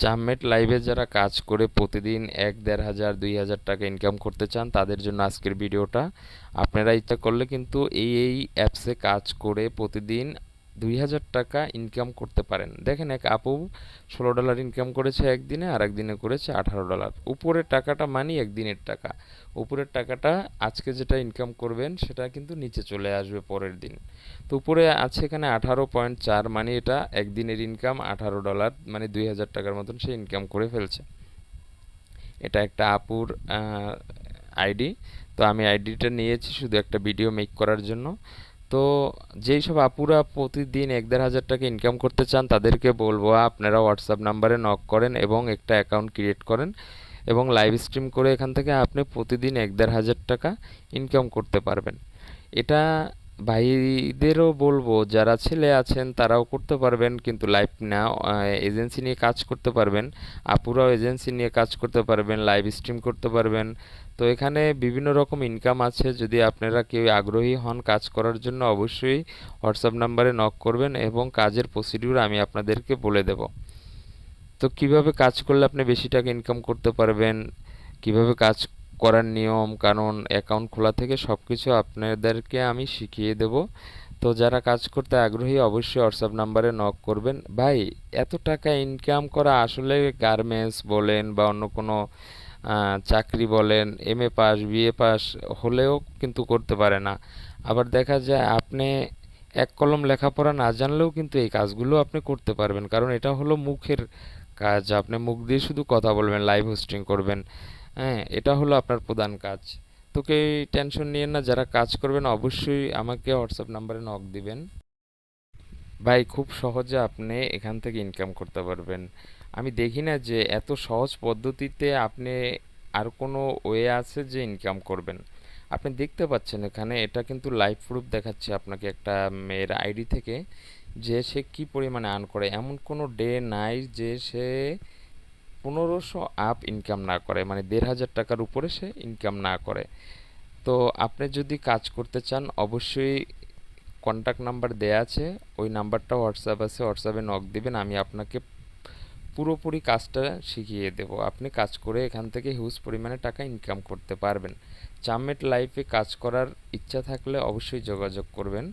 চামমেট লাইভে যারা কাজ করে প্রতিদিন ১-১.৫ হাজার ২ হাজার টাকা ইনকাম করতে চান তাদের জন্য আজকের ভিডিওটা। আপনারা ইচ্ছা করলে কিন্তু এই অ্যাপসে কাজ করে প্রতিদিন ২ হাজার টাকা ইনকাম করতে পারেন। দেখেন এক আপু $১৬ ইনকাম করেছে একদিনে, আর একদিনে করেছে $১৮। উপরের টাকাটা মানি একদিনের টাকা, উপরের টাকাটা আজকে যেটা ইনকাম করবেন সেটা কিন্তু নিচে চলে আসবে পরের দিন। তো উপরে আছে এখানে 18.4, মানে এটা একদিনের ইনকাম $18, মানে ২ হাজার টাকার মতন সে ইনকাম করে ফেলছে। এটা একটা আপুর আইডি। তো আমি আইডিটা নিয়েছি শুধু একটা ভিডিও মেক করার জন্য। তো যেই সব আপুরা প্রতিদিন ১-১.৫ হাজার টাকা ইনকাম করতে চান তাদেরকে বলবো আপনারা হোয়াটসঅ্যাপ নাম্বারে নক করেন এবং একটা অ্যাকাউন্ট ক্রিয়েট করেন এবং লাইভ স্ট্রিম করে এখান থেকে আপনি প্রতিদিন ১-১.৫ হাজার টাকা ইনকাম করতে পারবেন। এটা ভাইদেরও বলবো যারা ছেলে আছেন তারাও করতে পারবেন, কিন্তু লাইভ না, এজেন্সি নিয়ে কাজ করতে পারবেন। আপুরাও এজেন্সি নিয়ে কাজ করতে পারবেন, লাইভ স্ট্রিম করতে পারবেন। তো এখানে বিভিন্ন রকম ইনকাম আছে। যদি আপনারা কেউ আগ্রহী হন কাজ করার জন্য অবশ্যই হোয়াটসঅ্যাপ নাম্বারে নক করবেন এবং কাজের প্রসিডিউর আমি আপনাদেরকে বলে দেব। তো কিভাবে কাজ করলে আপনি বেশি টাকা ইনকাম করতে পারবেন, কিভাবে কাজ করার নিয়ম কানুন, অ্যাকাউন্ট খোলা থেকে সব কিছু আপনাদেরকে আমি শিখিয়ে দেব। তো যারা কাজ করতে আগ্রহী অবশ্যই হোয়াটসঅ্যাপ নাম্বারে নক করবেন। ভাই, এত টাকা ইনকাম করা আসলে গার্মেন্টস বলেন বা অন্য কোনো চাকরি বলেন, এমএ পাস বিএ পাস হলেও কিন্তু করতে পারে না। আবার দেখা যায় আপনি এক কলম লেখাপড়া না জানলেও কিন্তু এই কাজগুলো আপনি করতে পারবেন, কারণ এটা হলো মুখের কাজ। আপনি মুখ দিয়ে শুধু কথা বলবেন, লাইভ হোস্টিং করবেন। হ্যাঁ, এটা হলো আপনার প্রধান কাজ। তোকে টেনশন নিয়েন না, যারা কাজ করবেন অবশ্যই আমাকে হোয়াটসঅ্যাপ নাম্বারে নক দিবেন। ভাই, খুব সহজে আপনি এখান থেকে ইনকাম করতে পারবেন। আমি দেখি না যে এত সহজ পদ্ধতিতে আপনি আর কোনো ওয়ে আছে যে ইনকাম করবেন। আপনি দেখতে পাচ্ছেন এখানে এটা কিন্তু লাইভ প্রুফ দেখাচ্ছে আপনাকে একটা মেয়ের আইডি থেকে যে সে কি পরিমাণে আর্ন করে। এমন কোনো ডে নাই যে সে ১৫০০ আপ ইনকাম না করে, মানে ১.৫ হাজার টাকার উপরে সে ইনকাম না করে। তো আপনি যদি কাজ করতে চান অবশ্যই কন্ট্যাক্ট নাম্বার দেয়া আছে, ওই নাম্বারটা হোয়াটসঅ্যাপ আছে, হোয়াটসঅ্যাপে নক দিবেন, আমি আপনাকে পুরোপুরি কাজটা শিখিয়ে দেব। আপনি কাজ করে এখান থেকে হিউজ পরিমাণে টাকা ইনকাম করতে পারবেন। চামমেট লাইফে কাজ করার ইচ্ছা থাকলে অবশ্যই যোগাযোগ করবেন।